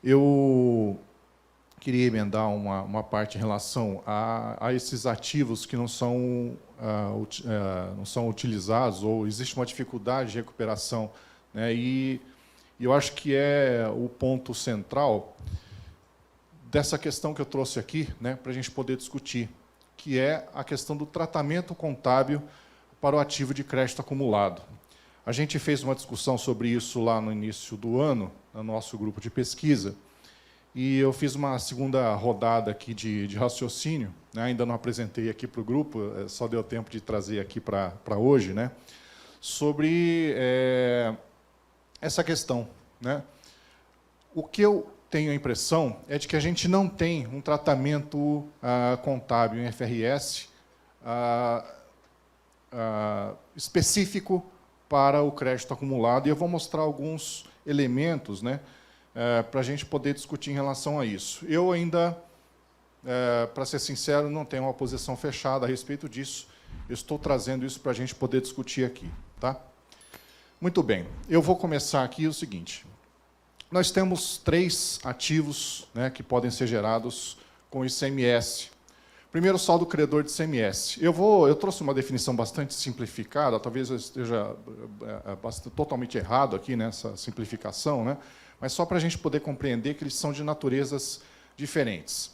Eu queria emendar uma parte em relação a esses ativos que não são utilizados, ou existe uma dificuldade de recuperação, né? E eu acho que é o ponto central dessa questão que eu trouxe aqui, né, para a gente poder discutir, que é a questão do tratamento contábil para o ativo de crédito acumulado. A gente fez uma discussão sobre isso lá no início do ano, no nosso grupo de pesquisa, e eu fiz uma segunda rodada aqui de raciocínio, né, ainda não apresentei aqui para o grupo, só deu tempo de trazer aqui para hoje, né, sobre essa questão, né. O que eu tenho a impressão é de que a gente não tem um tratamento contábil em FRS específico para o crédito acumulado, e eu vou mostrar alguns elementos, né, para a gente poder discutir em relação a isso. Eu ainda, para ser sincero, não tenho uma posição fechada a respeito disso, eu estou trazendo isso para a gente poder discutir aqui. Tá? Muito bem, eu vou começar aqui o seguinte. Nós temos 3 ativos, né, que podem ser gerados com ICMS. Primeiro, o saldo credor de ICMS. Eu trouxe uma definição bastante simplificada, talvez eu esteja totalmente errado aqui nessa simplificação, né, mas só para a gente poder compreender que eles são de naturezas diferentes.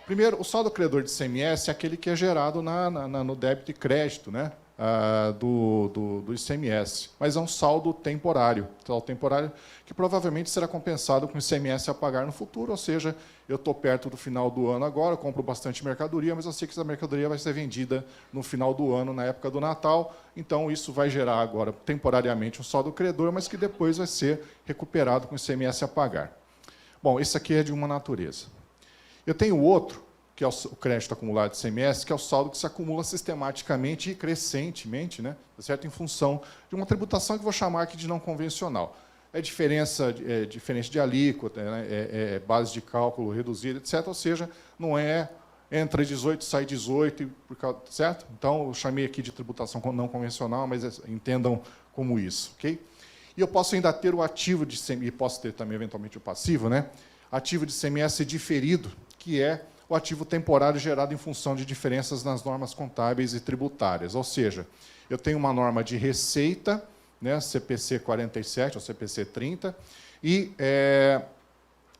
Primeiro, o saldo credor de ICMS é aquele que é gerado no débito e crédito, né, do ICMS, mas é um saldo temporário que provavelmente será compensado com ICMS a pagar no futuro, ou seja, eu estou perto do final do ano agora, eu compro bastante mercadoria, mas eu sei que essa mercadoria vai ser vendida no final do ano, na época do Natal, então isso vai gerar agora, temporariamente, um saldo credor, mas que depois vai ser recuperado com ICMS a pagar. Bom, esse aqui é de uma natureza. Eu tenho outro, que é o crédito acumulado de ICMS, que é o saldo que se acumula sistematicamente e crescentemente, né, certo? Em função de uma tributação que vou chamar aqui de não convencional. É diferença de alíquota, né, base de cálculo reduzida, etc. Ou seja, não é entra 18, sai 18, certo? Então, eu chamei aqui de tributação não convencional, mas entendam como isso. Okay? E eu posso ainda ter o ativo de ICMS, e posso ter também, eventualmente, o passivo, né? Ativo de ICMS diferido, que é o ativo temporário gerado em função de diferenças nas normas contábeis e tributárias. Ou seja, eu tenho uma norma de receita, né, CPC 47 ou CPC 30, e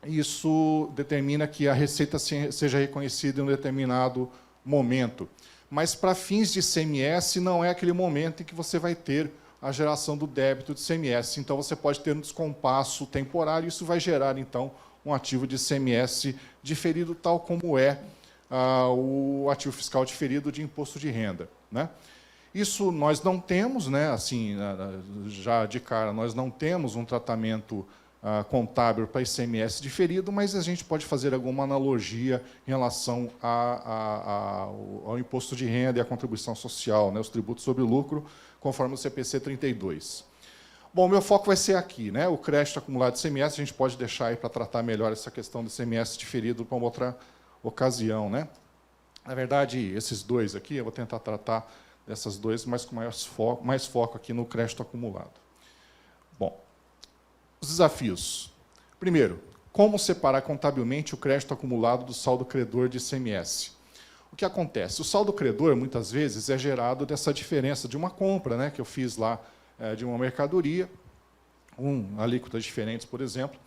isso determina que a receita seja reconhecida em um determinado momento. Mas, para fins de ICMS, não é aquele momento em que você vai ter a geração do débito de ICMS. Então, você pode ter um descompasso temporário, e isso vai gerar, então, um ativo de ICMS diferido, tal como é o ativo fiscal diferido de imposto de renda, né? Isso nós não temos, né, assim, já de cara, nós não temos um tratamento contábil para ICMS diferido, mas a gente pode fazer alguma analogia em relação ao imposto de renda e à contribuição social, né, os tributos sobre o lucro, conforme o CPC 32. Bom, meu foco vai ser aqui, né? O crédito acumulado de ICMS, a gente pode deixar aí para tratar melhor essa questão do ICMS diferido para uma outra ocasião, né? Na verdade, esses dois aqui, eu vou tentar tratar dessas duas, mas com mais foco aqui no crédito acumulado. Bom, os desafios. Primeiro, como separar contabilmente o crédito acumulado do saldo credor de ICMS? O que acontece? O saldo credor, muitas vezes, é gerado dessa diferença de uma compra, né, que eu fiz lá, de uma mercadoria, alíquotas diferentes, por exemplo,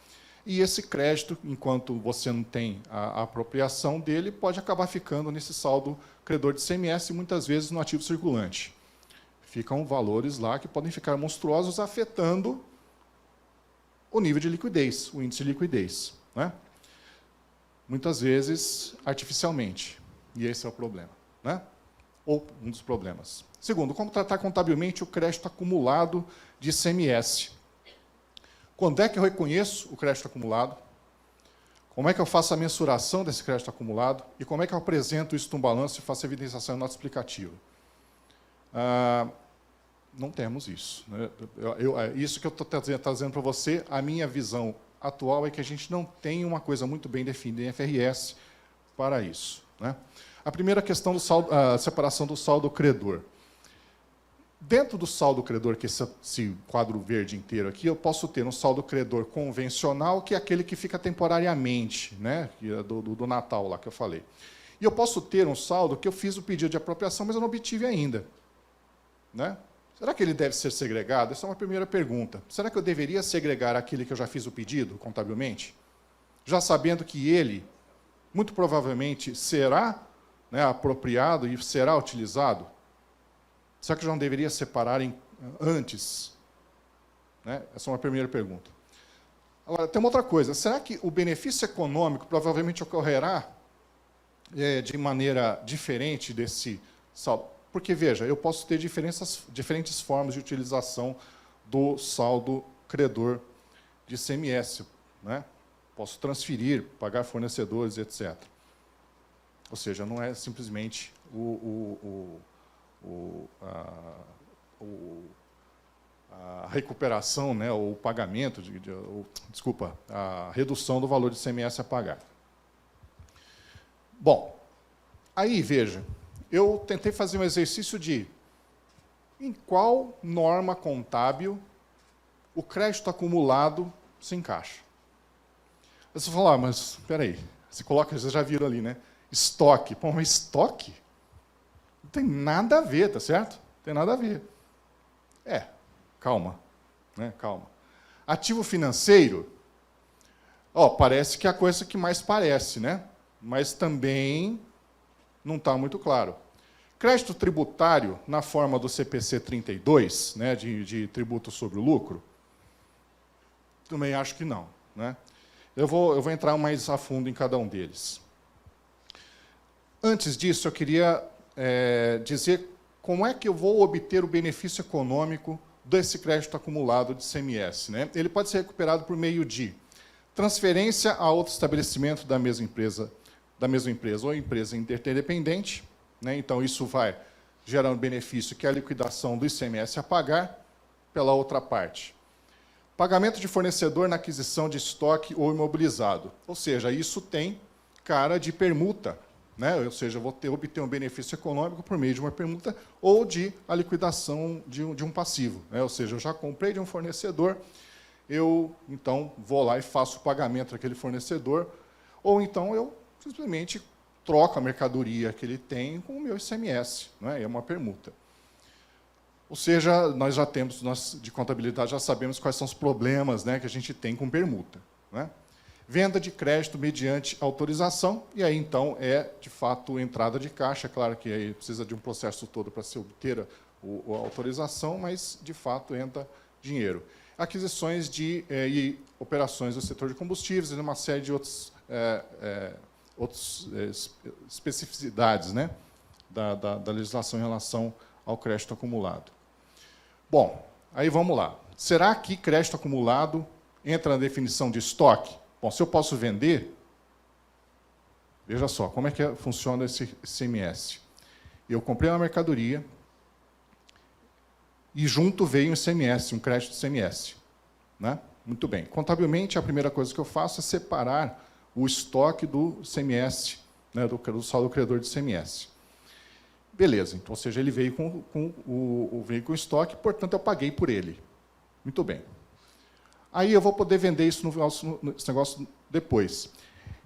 e esse crédito, enquanto você não tem a apropriação dele, pode acabar ficando nesse saldo credor de ICMS, muitas vezes no ativo circulante. Ficam valores lá que podem ficar monstruosos, afetando o nível de liquidez, o índice de liquidez, né? Muitas vezes artificialmente, e esse é o problema, né? Ou um dos problemas. Segundo, como tratar contabilmente o crédito acumulado de ICMS? Quando é que eu reconheço o crédito acumulado? Como é que eu faço a mensuração desse crédito acumulado? E como é que eu apresento isso no balanço e faço a evidenciação em nota explicativa? Não temos isso, né? Isso que eu estou trazendo para você, a minha visão atual é que a gente não tem uma coisa muito bem definida em FRS para isso, né? A primeira questão, a separação do saldo credor. Dentro do saldo credor, que é esse quadro verde inteiro aqui, eu posso ter um saldo credor convencional, que é aquele que fica temporariamente, né? Que é do Natal lá que eu falei. E eu posso ter um saldo que eu fiz o pedido de apropriação, mas eu não obtive ainda. Né? Será que ele deve ser segregado? Essa é uma primeira pergunta. Será que eu deveria segregar aquele que eu já fiz o pedido, contabilmente? Já sabendo que ele, muito provavelmente, será, né, apropriado e será utilizado? Será que eu já não deveria separar antes? Né? Essa é uma primeira pergunta. Agora, tem uma outra coisa. Será que o benefício econômico provavelmente ocorrerá de maneira diferente desse saldo? Porque, veja, eu posso ter diferentes formas de utilização do saldo credor de ICMS. Né? Posso transferir, pagar fornecedores, etc. Ou seja, não é simplesmente a recuperação, né, ou o pagamento, desculpa, a redução do valor de ICMS a pagar. Bom, aí, veja, eu tentei fazer um exercício de em qual norma contábil o crédito acumulado se encaixa. Você fala, mas espera aí, vocês já viram ali, né? Estoque. Pô, mas estoque? Não tem nada a ver, tá certo? Não tem nada a ver. Calma, né? Calma. Ativo financeiro, parece que é a coisa que mais parece, né? Mas também não está muito claro. Crédito tributário, na forma do CPC 32, né, de tributo sobre o lucro, também acho que não. Né? Eu vou entrar mais a fundo em cada um deles. Antes disso, eu queria dizer como é que eu vou obter o benefício econômico desse crédito acumulado de ICMS. Né? Ele pode ser recuperado por meio de transferência a outro estabelecimento da mesma empresa ou empresa interdependente. Né? Então, isso vai gerar um benefício, que é a liquidação do ICMS a pagar pela outra parte. Pagamento de fornecedor na aquisição de estoque ou imobilizado. Ou seja, isso tem cara de permuta. Né? Ou seja, eu vou obter um benefício econômico por meio de uma permuta ou de a liquidação de um passivo. Né? Ou seja, eu já comprei de um fornecedor, eu, então, vou lá e faço o pagamento daquele fornecedor, ou então eu simplesmente troco a mercadoria que ele tem com o meu ICMS. Né? É uma permuta. Ou seja, nós de contabilidade, já sabemos quais são os problemas, né, que a gente tem com permuta. Né? Venda de crédito mediante autorização, e aí, então, de fato, entrada de caixa. Claro que aí precisa de um processo todo para se obter a autorização, mas, de fato, entra dinheiro. Aquisições e operações do setor de combustíveis e uma série de outras especificidades, né, da legislação em relação ao crédito acumulado. Bom, aí vamos lá. Será que crédito acumulado entra na definição de estoque? Bom, se eu posso vender, veja só, como é que funciona esse ICMS. Eu comprei uma mercadoria e junto veio um ICMS, um crédito de ICMS. Né? Muito bem. Contabilmente, a primeira coisa que eu faço é separar o estoque do ICMS, né, do saldo credor de ICMS. Beleza, então, ou seja, ele veio veio com estoque, portanto, eu paguei por ele. Muito bem. Aí eu vou poder vender esse negócio depois.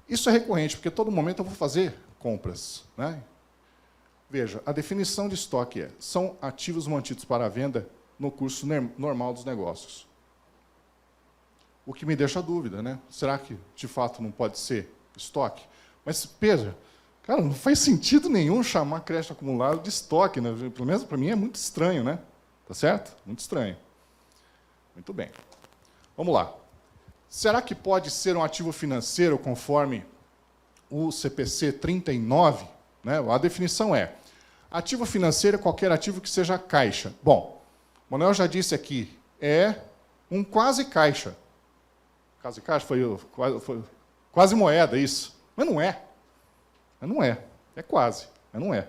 Isso é recorrente, porque a todo momento eu vou fazer compras. Né? Veja, a definição de estoque são ativos mantidos para a venda no curso normal dos negócios. O que me deixa dúvida, né? Será que, de fato, não pode ser estoque? Mas, veja, cara, não faz sentido nenhum chamar crédito acumulado de estoque. Né? Pelo menos para mim é muito estranho, né? Tá certo? Muito estranho. Muito bem. Vamos lá. Será que pode ser um ativo financeiro conforme o CPC 39? Né? A definição é: ativo financeiro é qualquer ativo que seja caixa. Bom, o Manuel já disse aqui, é um quase caixa. Quase caixa foi quase moeda, isso. Mas não é. Mas não é. É quase, mas não é.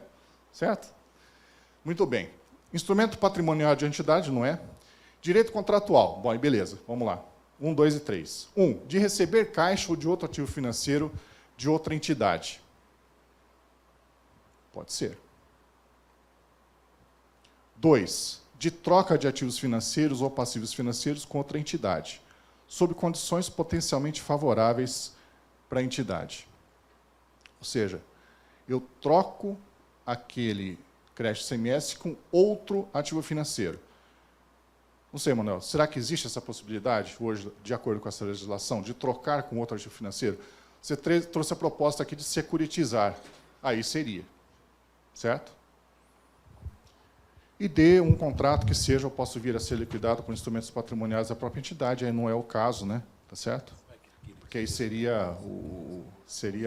Certo? Muito bem. Instrumento patrimonial de entidade, não é? Direito contratual. Bom, beleza, vamos lá. 1, 2 e 3. 1. De receber caixa ou de outro ativo financeiro de outra entidade. Pode ser. 2. de troca de ativos financeiros ou passivos financeiros com outra entidade, sob condições potencialmente favoráveis para a entidade. Ou seja, eu troco aquele crédito ICMS com outro ativo financeiro. Não sei, Manuel, será que existe essa possibilidade, hoje, de acordo com essa legislação, de trocar com outro ativo financeiro? Você trouxe a proposta aqui de securitizar. Aí seria. Certo? E dê um contrato que seja, eu posso vir a ser liquidado por instrumentos patrimoniais da própria entidade, aí não é o caso, né? Tá certo? Porque aí seria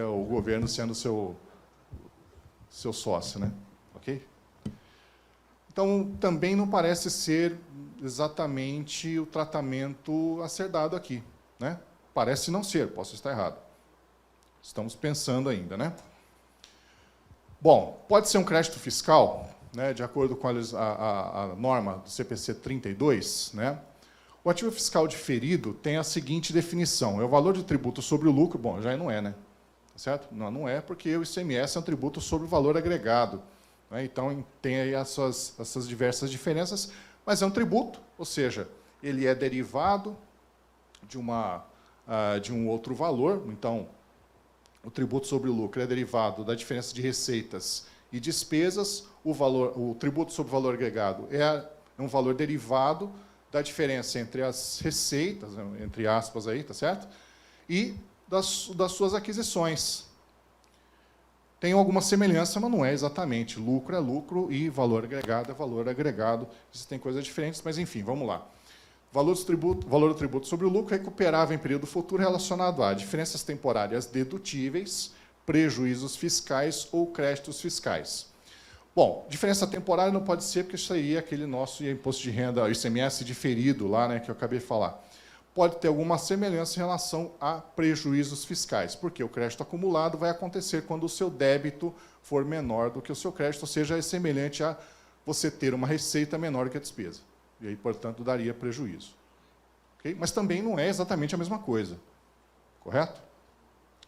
o governo sendo seu sócio, né? Ok? Então, também não parece ser exatamente o tratamento a ser dado aqui, né? Parece não ser, posso estar errado. Estamos pensando ainda, né? Bom, pode ser um crédito fiscal, né, de acordo com a norma do CPC 32, né? O ativo fiscal diferido tem a seguinte definição: é o valor de tributo sobre o lucro. Bom, já não é, né? Tá certo? Não é, porque o ICMS é um tributo sobre o valor agregado, né? Então, tem aí essas diversas diferenças, mas é um tributo, ou seja, ele é derivado de um outro valor. Então, o tributo sobre o lucro é derivado da diferença de receitas e despesas. O tributo sobre o valor agregado é um valor derivado da diferença entre as receitas, entre aspas, aí, tá certo? E das suas aquisições. Tem alguma semelhança, mas não é exatamente. Lucro é lucro e valor agregado é valor agregado. Existem coisas diferentes, mas, enfim, vamos lá. Valor do tributo sobre o lucro recuperável em período futuro relacionado a diferenças temporárias dedutíveis, prejuízos fiscais ou créditos fiscais. Bom, diferença temporária não pode ser, porque isso aí é aquele nosso imposto de renda, o ICMS diferido lá, né, que eu acabei de falar. Pode ter alguma semelhança em relação a prejuízos fiscais, porque o crédito acumulado vai acontecer quando o seu débito for menor do que o seu crédito, ou seja, é semelhante a você ter uma receita menor que a despesa. E aí, portanto, daria prejuízo. Okay? Mas também não é exatamente a mesma coisa. Correto?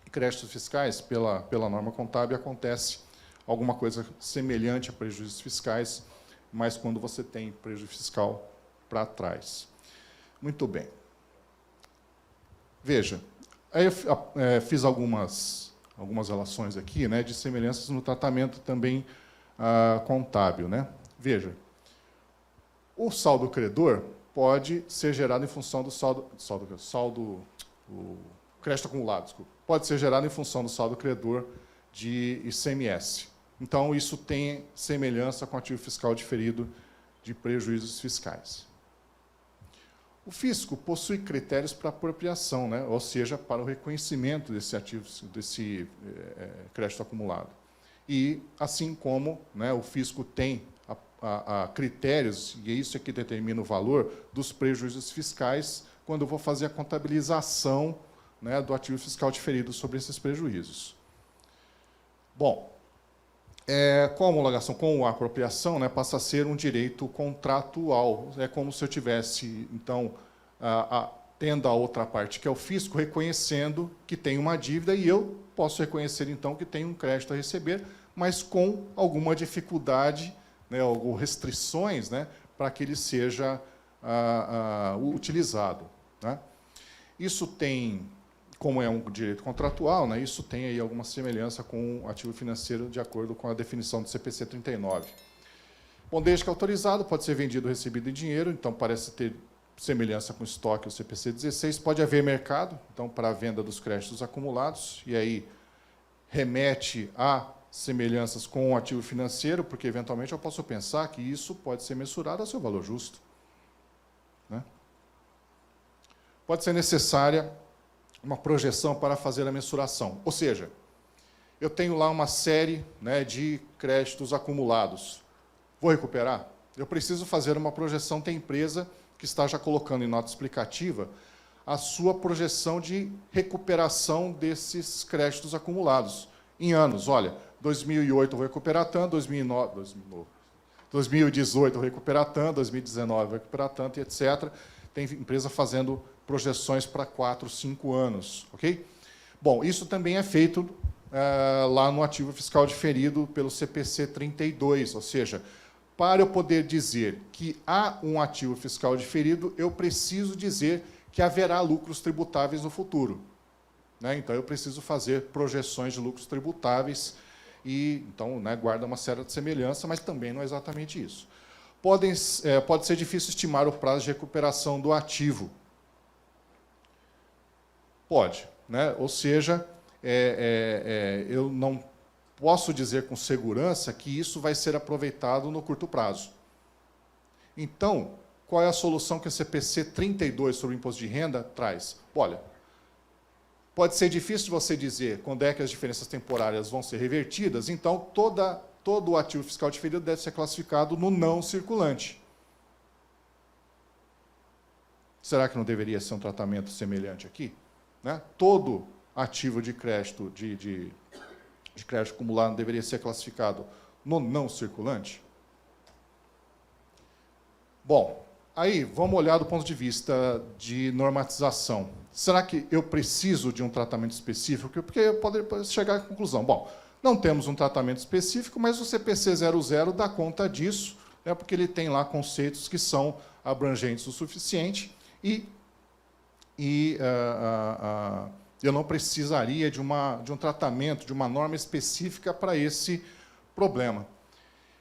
Em créditos fiscais, pela norma contábil, acontece alguma coisa semelhante a prejuízos fiscais, mas quando você tem prejuízo fiscal para trás. Muito bem. Veja, aí eu fiz algumas relações aqui, né, de semelhanças no tratamento também contábil, né? Veja, o saldo credor pode ser gerado em função do o crédito acumulado, desculpa, pode ser gerado em função do saldo credor de ICMS. Então, isso tem semelhança com o ativo fiscal diferido de prejuízos fiscais. O fisco possui critérios para apropriação, né? Ou seja, para o reconhecimento desse ativo, desse crédito acumulado. E, assim como, né, o fisco tem critérios, e é isso que determina o valor dos prejuízos fiscais, quando eu vou fazer a contabilização, né, do ativo fiscal diferido sobre esses prejuízos. Bom, com a homologação, com a apropriação, né, passa a ser um direito contratual. É como se eu tivesse, então, tendo a outra parte, que é o fisco, reconhecendo que tem uma dívida, e eu posso reconhecer, então, que tem um crédito a receber, mas com alguma dificuldade, né, ou restrições, né, para que ele seja utilizado, né? Isso tem, como é um direito contratual, né, isso tem aí alguma semelhança com o ativo financeiro, de acordo com a definição do CPC 39. Bom, desde que autorizado, pode ser vendido ou recebido em dinheiro, então parece ter semelhança com o estoque, o CPC 16. Pode haver mercado, então, para a venda dos créditos acumulados, e aí remete a semelhanças com o ativo financeiro, porque, eventualmente, eu posso pensar que isso pode ser mensurado ao seu valor justo, né? Pode ser necessária uma projeção para fazer a mensuração. Ou seja, eu tenho lá uma série, né, de créditos acumulados. Vou recuperar? Eu preciso fazer uma projeção. Tem empresa que está já colocando em nota explicativa a sua projeção de recuperação desses créditos acumulados em anos. Olha, 2008 eu vou recuperar tanto, 2018 eu vou recuperar tanto, 2019 eu vou recuperar tanto, e etc. Tem empresa fazendo projeções para 4, 5 anos. Ok? Bom, isso também é feito lá no ativo fiscal diferido pelo CPC 32, ou seja, para eu poder dizer que há um ativo fiscal diferido, eu preciso dizer que haverá lucros tributáveis no futuro. Né? Então, eu preciso fazer projeções de lucros tributáveis, e então, né, guarda uma certa semelhança, mas também não é exatamente isso. Pode ser difícil estimar o prazo de recuperação do ativo. Pode. Né? Ou seja, eu não posso dizer com segurança que isso vai ser aproveitado no curto prazo. Então, qual é a solução que a CPC 32 sobre o imposto de renda traz? Olha, pode ser difícil você dizer quando é que as diferenças temporárias vão ser revertidas, então todo o ativo fiscal diferido deve ser classificado no não circulante. Será que não deveria ser um tratamento semelhante aqui? Né? Todo ativo de crédito, de crédito acumulado deveria ser classificado no não circulante? Bom, aí vamos olhar do ponto de vista de normatização. Será que eu preciso de um tratamento específico? Porque eu poderia chegar à conclusão. Bom, não temos um tratamento específico, mas o CPC 00 dá conta disso, né, porque ele tem lá conceitos que são abrangentes o suficiente e eu não precisaria de um tratamento, de uma norma específica para esse problema.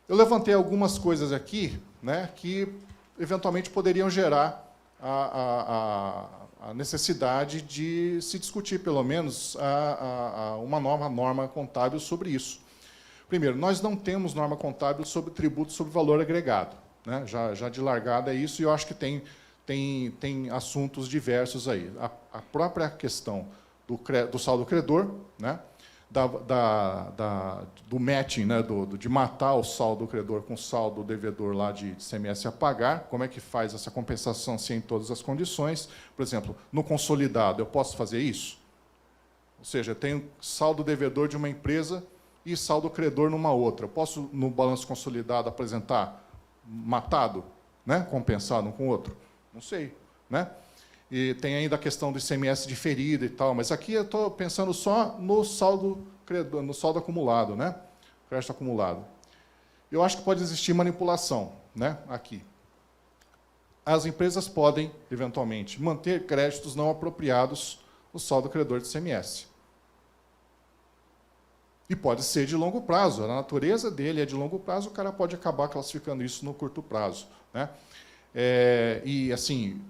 Eu levantei algumas coisas aqui, né, que eventualmente poderiam gerar a necessidade de se discutir, pelo menos, uma nova norma contábil sobre isso. Primeiro, nós não temos norma contábil sobre tributo sobre valor agregado. Né? Já de largada é isso, e eu acho que tem assuntos diversos aí. A própria questão do saldo credor, né? Do matching, né? De matar o saldo credor com o saldo devedor lá de ICMS a pagar, como é que faz essa compensação se em todas as condições? Por exemplo, no consolidado, eu posso fazer isso? Ou seja, eu tenho saldo devedor de uma empresa e saldo credor numa outra. Eu posso, no balanço consolidado, apresentar matado, né? Compensado um com o outro? Não sei. Né? E tem ainda a questão do ICMS diferido e tal, mas aqui eu estou pensando só no saldo credor, no saldo acumulado, né? Crédito acumulado. Eu acho que pode existir manipulação, né? Aqui. As empresas podem, eventualmente, manter créditos não apropriados no saldo credor de ICMS. E pode ser de longo prazo. A natureza dele é de longo prazo, o cara pode acabar classificando isso no curto prazo. Né? E, assim,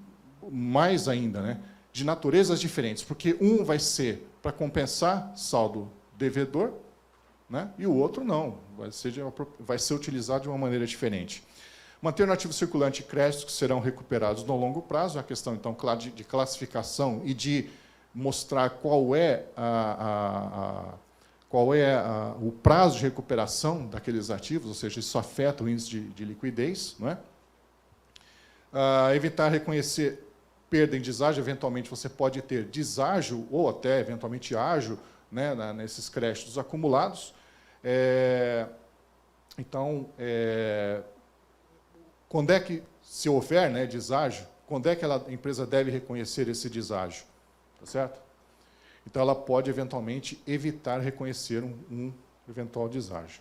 mais ainda, né? De naturezas diferentes, porque um vai ser para compensar saldo devedor, né? E o outro não, vai ser utilizado de uma maneira diferente. Manter no ativo circulante créditos que serão recuperados no longo prazo, é a questão, então, de classificação e de mostrar qual é o prazo de recuperação daqueles ativos, ou seja, isso afeta o índice de liquidez. Não é? Evitar reconhecer perda em deságio, eventualmente você pode ter deságio ou até, eventualmente, ágio, né, nesses créditos acumulados. Então, quando é que, se houver, né, deságio, quando é que a empresa deve reconhecer esse deságio? Tá certo? Então, ela pode, eventualmente, evitar reconhecer um eventual deságio.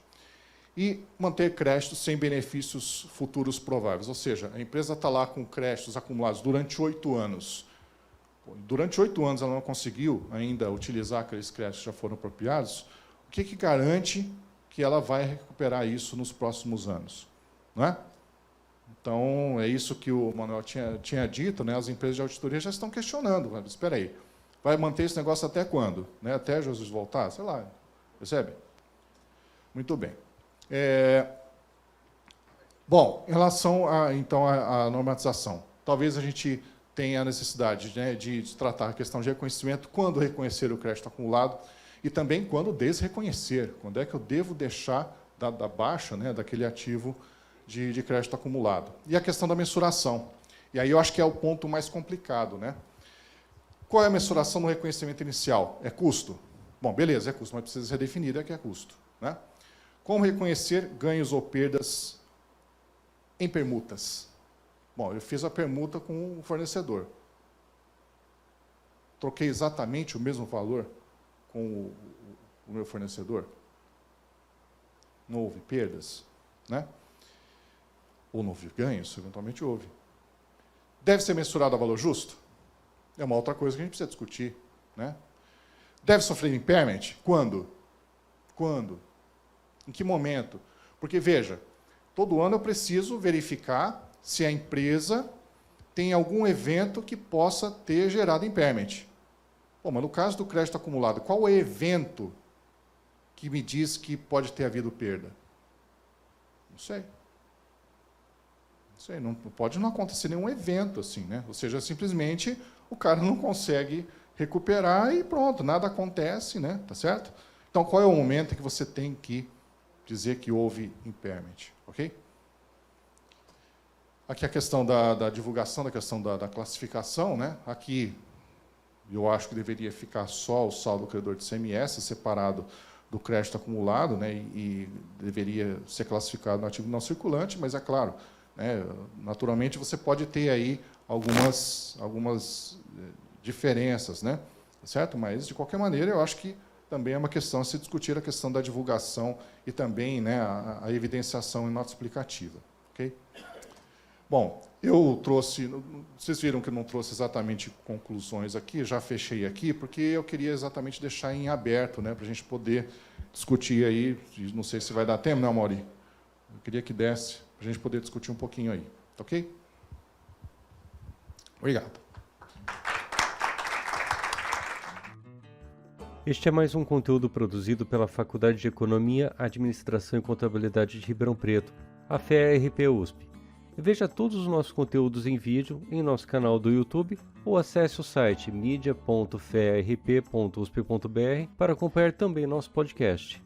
E manter créditos sem benefícios futuros prováveis. Ou seja, a empresa está lá com créditos acumulados durante 8 anos. Durante 8 anos ela não conseguiu ainda utilizar aqueles créditos que já foram apropriados. O que garante que ela vai recuperar isso nos próximos anos? Não é? Então, é isso que o Manuel tinha dito, né? As empresas de auditoria já estão questionando. Espera aí, vai manter esse negócio até quando? Né? Até Jesus voltar? Sei lá, percebe? Muito bem. Bom, em relação então, à normatização, talvez a gente tenha a necessidade, né, de tratar a questão de reconhecimento, quando reconhecer o crédito acumulado, e também quando desreconhecer, quando é que eu devo deixar da baixa, né, daquele ativo de crédito acumulado. E a questão da mensuração. E aí eu acho que é o ponto mais complicado. Né? Qual é a mensuração no reconhecimento inicial? É custo? Bom, beleza, é custo, mas precisa ser definido que é custo. Né? Como reconhecer ganhos ou perdas em permutas? Bom, eu fiz a permuta com o fornecedor. Troquei exatamente o mesmo valor com o meu fornecedor? Não houve perdas? Né? Ou não houve ganhos? Eventualmente houve. Deve ser mensurado a valor justo? É uma outra coisa que a gente precisa discutir, né? Deve sofrer impairment? Quando? Quando? Em que momento? Porque, veja, todo ano eu preciso verificar se a empresa tem algum evento que possa ter gerado impairment. Bom, mas no caso do crédito acumulado, qual é o evento que me diz que pode ter havido perda? Não sei. Não sei, não pode não acontecer nenhum evento assim, né? Ou seja, simplesmente o cara não consegue recuperar e pronto, nada acontece, né? Tá certo? Então, qual é o momento que você tem que dizer que houve impairment, ok? Aqui a questão da divulgação, da questão da classificação, né? Aqui eu acho que deveria ficar só o saldo do credor de ICMS, separado do crédito acumulado, né? E deveria ser classificado no ativo não circulante, mas é claro, né? Naturalmente você pode ter aí algumas diferenças, né? Certo? Mas, de qualquer maneira, eu acho que também é uma questão a se discutir a questão da divulgação e também, né, a evidenciação em nota explicativa. Okay? Bom, eu trouxe... Vocês viram que eu não trouxe exatamente conclusões aqui, já fechei aqui, porque eu queria exatamente deixar em aberto, né, para a gente poder discutir aí. Não sei se vai dar tempo, né, Mauri? Eu queria que desse, para a gente poder discutir um pouquinho aí. Ok? Obrigado. Este é mais um conteúdo produzido pela Faculdade de Economia, Administração e Contabilidade de Ribeirão Preto, a FEA-RP USP. Veja todos os nossos conteúdos em vídeo em nosso canal do YouTube ou acesse o site media.fearp.usp.br para acompanhar também nosso podcast.